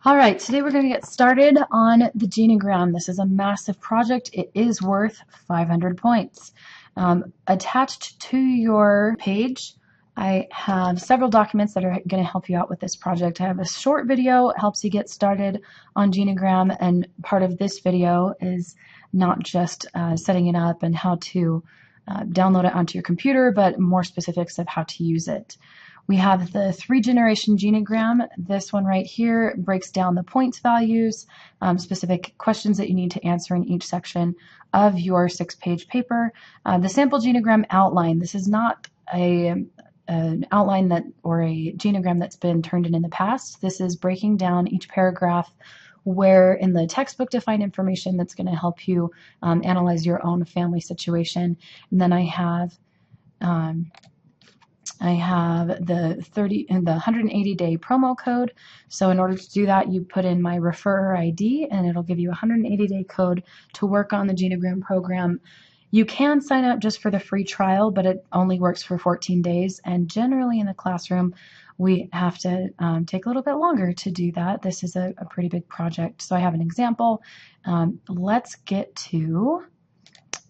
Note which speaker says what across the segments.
Speaker 1: All right, today we're going to get started on the genogram. This is a massive project. It is worth 500 points. Attached to your page, I have several documents that are going to help you out with this project. I have a short video that helps you get started on genogram, and part of this video is not just setting it up and how to download it onto your computer, but more specifics of how to use it. We have the 3-generation genogram. This one right here breaks down the points values, specific questions that you need to answer in each section of your 6-page paper. The sample genogram outline. This is not an outline that or a genogram that's been turned in the past. This is breaking down each paragraph where in the textbook defined information that's going to help you analyze your own family situation. And then I have the 180-day promo code. So in order to do that, you put in my referrer ID and it'll give you a 180-day code to work on the Genogram program. You can sign up just for the free trial, but it only works for 14 days. And generally in the classroom, we have to take a little bit longer to do that. This is a pretty big project. So I have an example. Let's get to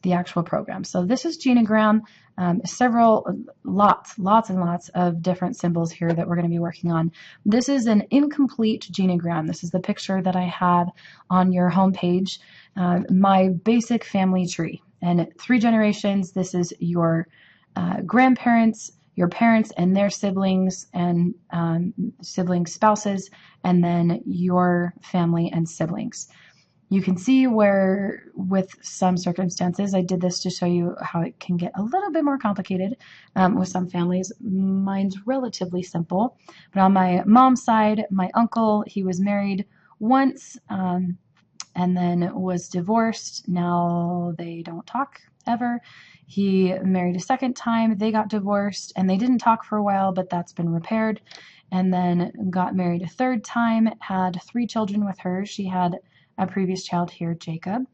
Speaker 1: the actual program. So this is Genogram. Lots and lots of different symbols here that we're going to be working on. This is an incomplete genogram. This is the picture that I have on your home page. My basic family tree. And 3 generations, this is your grandparents, your parents and their siblings and sibling spouses, and then your family and siblings. You can see where, with some circumstances, I did this to show you how it can get a little bit more complicated with some families. Mine's relatively simple. But on my mom's side, my uncle, he was married once and then was divorced. Now they don't talk ever. He married a second time. They got divorced and they didn't talk for a while, but that's been repaired. And then got married a third time, had 3 children with her. She had a previous child here, Jacob,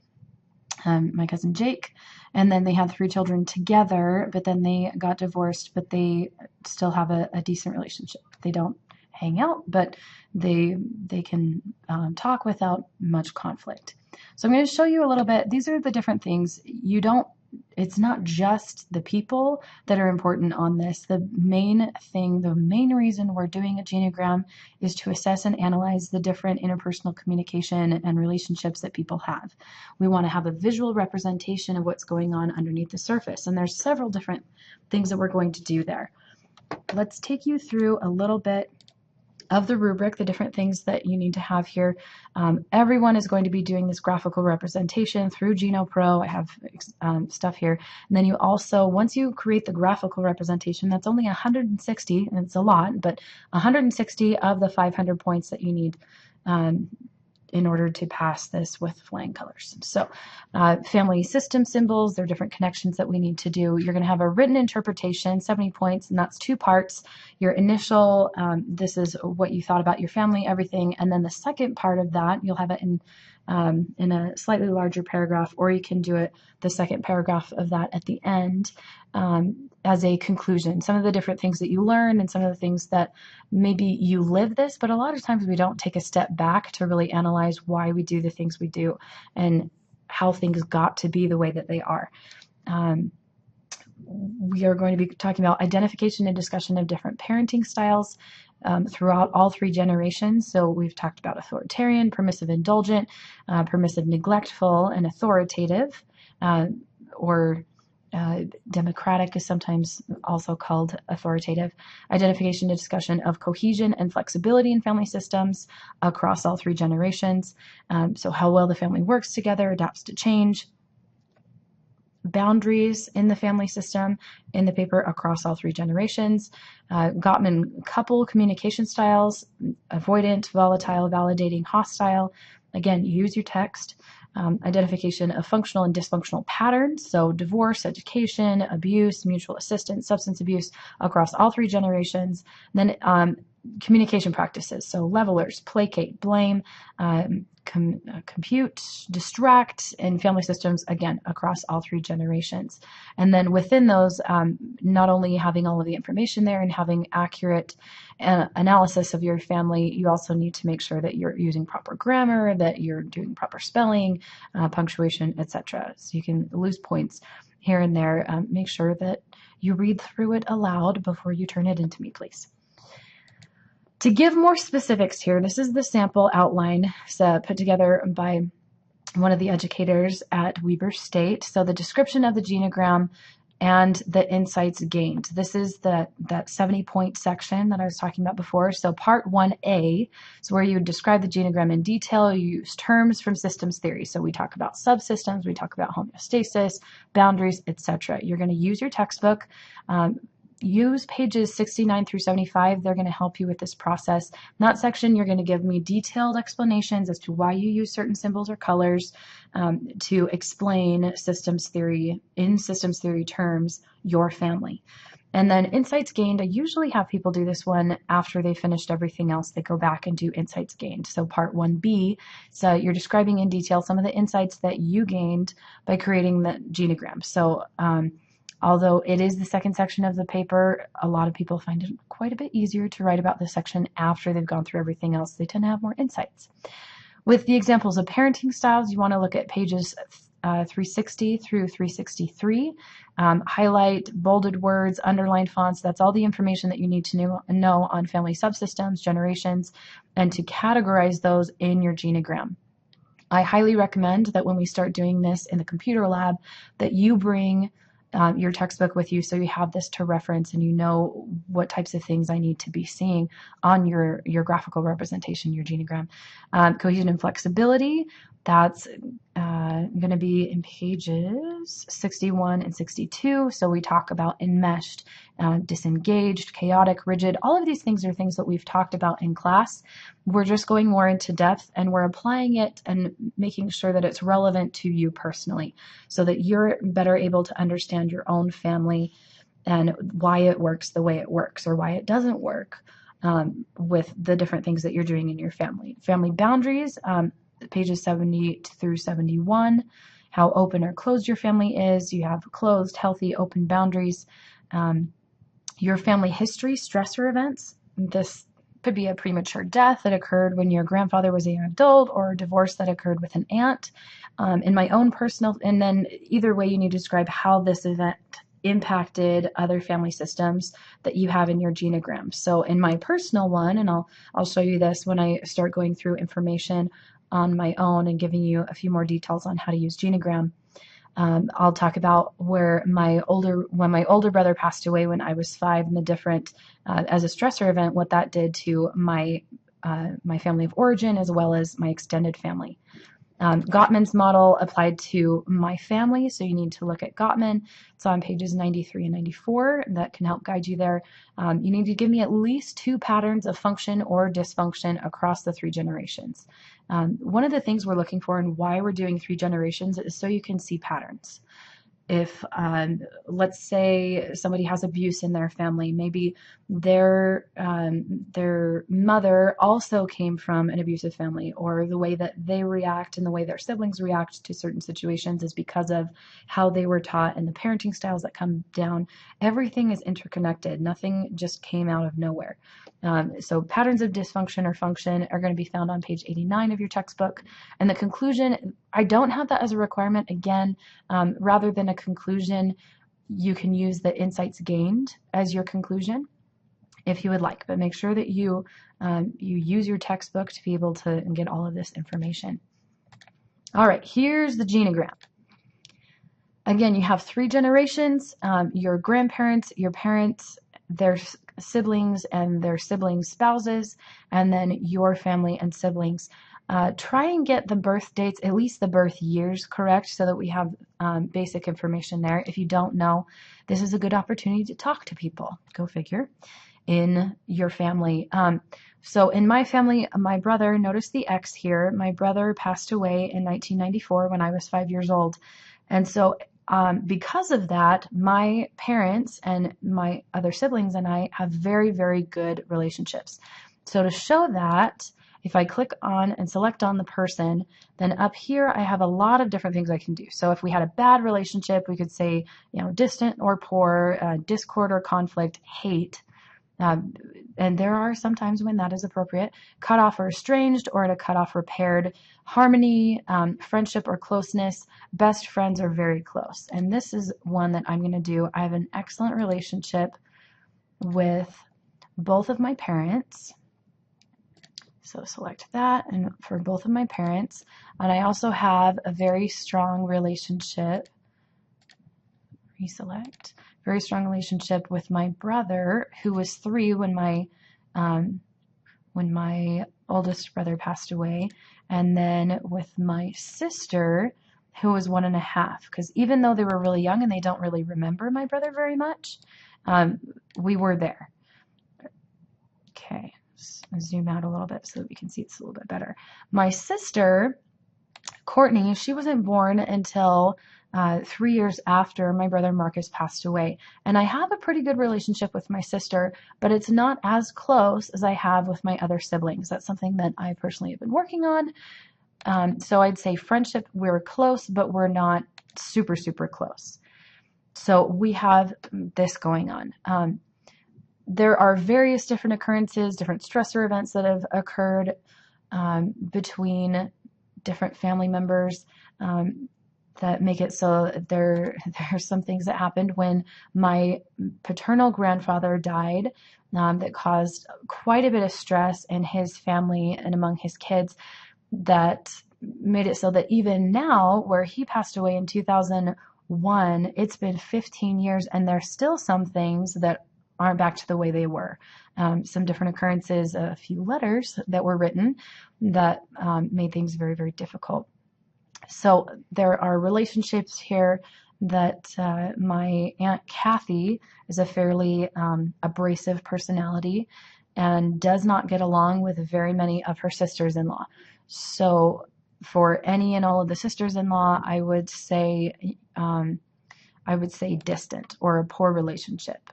Speaker 1: my cousin Jake, and then they had 3 children together, but then they got divorced, but they still have a decent relationship. They don't hang out, but they can talk without much conflict. So I'm going to show you a little bit. These are the different things. It's not just the people that are important on this. The main reason we're doing a genogram is to assess and analyze the different interpersonal communication and relationships that people have. We want to have a visual representation of what's going on underneath the surface. And there's several different things that we're going to do there. Let's take you through a little bit of the rubric, the different things that you need to have here. Everyone is going to be doing this graphical representation through GenoPro. I have stuff here. And then you also, once you create the graphical representation, that's only 160, and it's a lot, but 160 of the 500 points that you need in order to pass this with flying colors. So family system symbols, there are different connections that we need to do. You're going to have a written interpretation, 70 points, and that's 2 parts. Your initial, this is what you thought about your family, everything, and then the second part of that, you'll have it in a slightly larger paragraph, or you can do it the second paragraph of that at the end as a conclusion. Some of the different things that you learn and some of the things that maybe you live this, but a lot of times we don't take a step back to really analyze why we do the things we do and how things got to be the way that they are. We are going to be talking about identification and discussion of different parenting styles throughout all 3 generations. So we've talked about authoritarian, permissive indulgent, permissive neglectful, and authoritative, or democratic is sometimes also called authoritative. Identification and discussion of cohesion and flexibility in family systems across all 3 generations. So how well the family works together, adapts to change. Boundaries in the family system in the paper across all 3 generations. Gottman couple communication styles, avoidant, volatile, validating, hostile. Again, use your text. Identification of functional and dysfunctional patterns, so divorce, education, abuse, mutual assistance, substance abuse across all 3 generations. Then communication practices, so levelers, placate, blame, compute, distract, and family systems, again, across all 3 generations. And then within those, not only having all of the information there and having accurate analysis of your family, you also need to make sure that you're using proper grammar, that you're doing proper spelling, punctuation, etc. So you can lose points here and there. Make sure that you read through it aloud before you turn it into me, please. To give more specifics here, this is the sample outline put together by one of the educators at Weber State. So the description of the genogram and the insights gained. This is that 70-point section that I was talking about before. So part 1A is where you describe the genogram in detail. You use terms from systems theory. So we talk about subsystems, we talk about homeostasis, boundaries, etc. You're going to use your textbook. Use pages 69 through 75. They're going to help you with this process. In that section, you're going to give me detailed explanations as to why you use certain symbols or colors to explain systems theory, in systems theory terms, your family. And then insights gained, I usually have people do this one after they finished everything else. They go back and do insights gained. So part 1B, so you're describing in detail some of the insights that you gained by creating the genogram. So although it is the second section of the paper, a lot of people find it quite a bit easier to write about this section after they've gone through everything else. They tend to have more insights. With the examples of parenting styles, you want to look at pages 360 through 363. Highlight bolded words, underlined fonts. That's all the information that you need to know on family subsystems, generations, and to categorize those in your genogram. I highly recommend that when we start doing this in the computer lab, that you bring your textbook with you so you have this to reference and you know what types of things I need to be seeing on your graphical representation, your genogram. Cohesion and flexibility, that's going to be in pages 61 and 62. So we talk about enmeshed, disengaged, chaotic, rigid. All of these things are things that we've talked about in class. We're just going more into depth and we're applying it and making sure that it's relevant to you personally so that you're better able to understand your own family and why it works the way it works or why it doesn't work with the different things that you're doing in your family. Family boundaries, pages 70 through 71, how open or closed your family is. You have closed, healthy, open boundaries. Your family history, stressor events. This could be a premature death that occurred when your grandfather was a young adult or a divorce that occurred with an aunt. In my own personal, and then either way you need to describe how this event impacted other family systems that you have in your genogram. So in my personal one, and I'll show you this when I start going through information on my own and giving you a few more details on how to use genogram. I'll talk about when my older brother passed away when I was 5 and the different, as a stressor event, what that did to my family of origin as well as my extended family. Gottman's model applied to my family, so you need to look at Gottman. It's on pages 93 and 94. That can help guide you there. You need to give me at least 2 patterns of function or dysfunction across the 3 generations. One of the things we're looking for and why we're doing 3 generations is so you can see patterns. If, let's say somebody has abuse in their family, maybe their mother also came from an abusive family, or the way that they react and the way their siblings react to certain situations is because of how they were taught and the parenting styles that come down. Everything is interconnected. Nothing just came out of nowhere. So patterns of dysfunction or function are going to be found on page 89 of your textbook. And the conclusion, I don't have that as a requirement. Again, rather than a conclusion, you can use the insights gained as your conclusion if you would like, but make sure that you use your textbook to be able to get all of this information. All right, here's the genogram. Again, you have 3 generations, your grandparents, your parents, their siblings and their siblings' spouses, and then your family and siblings. Try and get the birth dates, at least the birth years, correct so that we have basic information there. If you don't know, this is a good opportunity to talk to people, go figure, in your family. So in my family, my brother, notice the X here, my brother passed away in 1994 when I was 5 years old. And so because of that, my parents and my other siblings and I have very, very good relationships. So to show that, if I click on and select on the person, then up here I have a lot of different things I can do. So if we had a bad relationship, we could say, distant or poor, discord or conflict, hate. And there are some times when that is appropriate. Cut off or estranged, or to cut off repaired. Harmony, friendship or closeness, best friends or very close. And this is one that I'm going to do. I have an excellent relationship with both of my parents. So select that, and for both of my parents. And I also have a very strong relationship, reselect, very strong relationship with my brother, who was 3 when my oldest brother passed away, and then with my sister, who was 1.5, because even though they were really young and they don't really remember my brother very much, we were there. Okay, zoom out a little bit so that we can see this a little bit better. My sister, Courtney, she wasn't born until 3 years after my brother Marcus passed away. And I have a pretty good relationship with my sister, but it's not as close as I have with my other siblings. That's something that I personally have been working on. So I'd say friendship, we're close, but we're not super, super close. So we have this going on. There are various different occurrences, different stressor events that have occurred between different family members that make it so there are some things that happened when my paternal grandfather died that caused quite a bit of stress in his family and among his kids, that made it so that even now, where he passed away in 2001, it's been 15 years and there's still some things that aren't back to the way they were. Some different occurrences, a few letters that were written that made things very, very difficult. So there are relationships here that my Aunt Kathy is a fairly abrasive personality and does not get along with very many of her sisters-in-law. So for any and all of the sisters-in-law, I would say distant or a poor relationship.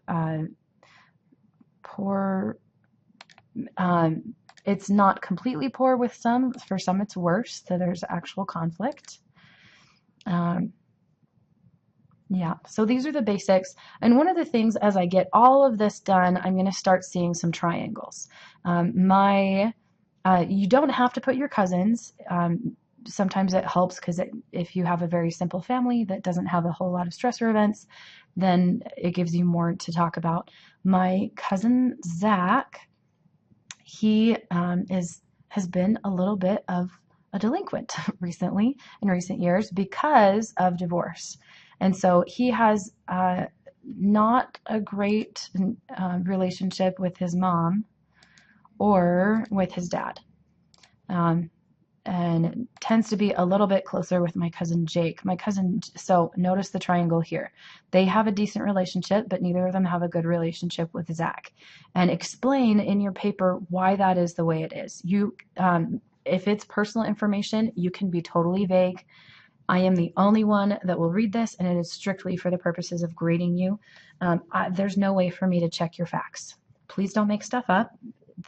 Speaker 1: It's not completely poor with some. For some, it's worse. So there's actual conflict. Yeah, so these are the basics. And one of the things, as I get all of this done, I'm going to start seeing some triangles. You don't have to put your cousins. Sometimes it helps because if you have a very simple family that doesn't have a whole lot of stressor events, then it gives you more to talk about. My cousin Zach, he has been a little bit of a delinquent recently, in recent years, because of divorce. And so he has not a great relationship with his mom or with his dad. And tends to be a little bit closer with my cousin Jake. So notice the triangle here. They have a decent relationship, but neither of them have a good relationship with Zach. And explain in your paper why that is the way it is. If it's personal information, you can be totally vague. I am the only one that will read this, and it is strictly for the purposes of grading you. There's no way for me to check your facts. Please don't make stuff up.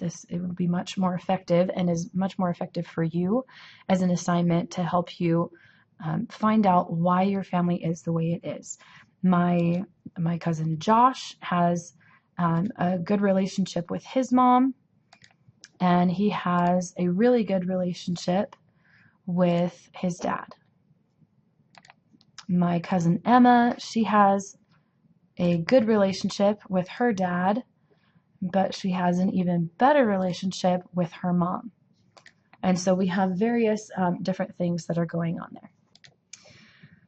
Speaker 1: It would be much more effective and is much more effective for you as an assignment to help you find out why your family is the way it is. My cousin Josh has a good relationship with his mom, and he has a really good relationship with his dad. My cousin Emma, she has a good relationship with her dad, but she has an even better relationship with her mom. And so we have various different things that are going on there.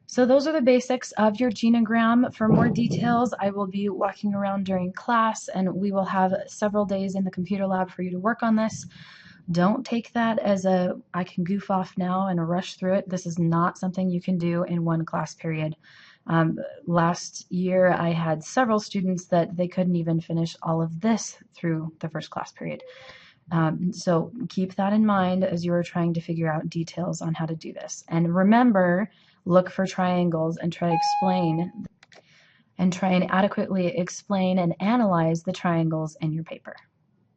Speaker 1: So those are the basics of your genogram. For more details, I will be walking around during class, and we will have several days in the computer lab for you to work on this. Don't take that as I can goof off now and rush through it. This is not something you can do in one class period. Last year, I had several students that they couldn't even finish all of this through the first class period. So keep that in mind as you are trying to figure out details on how to do this. And remember, look for triangles and try and adequately explain and analyze the triangles in your paper.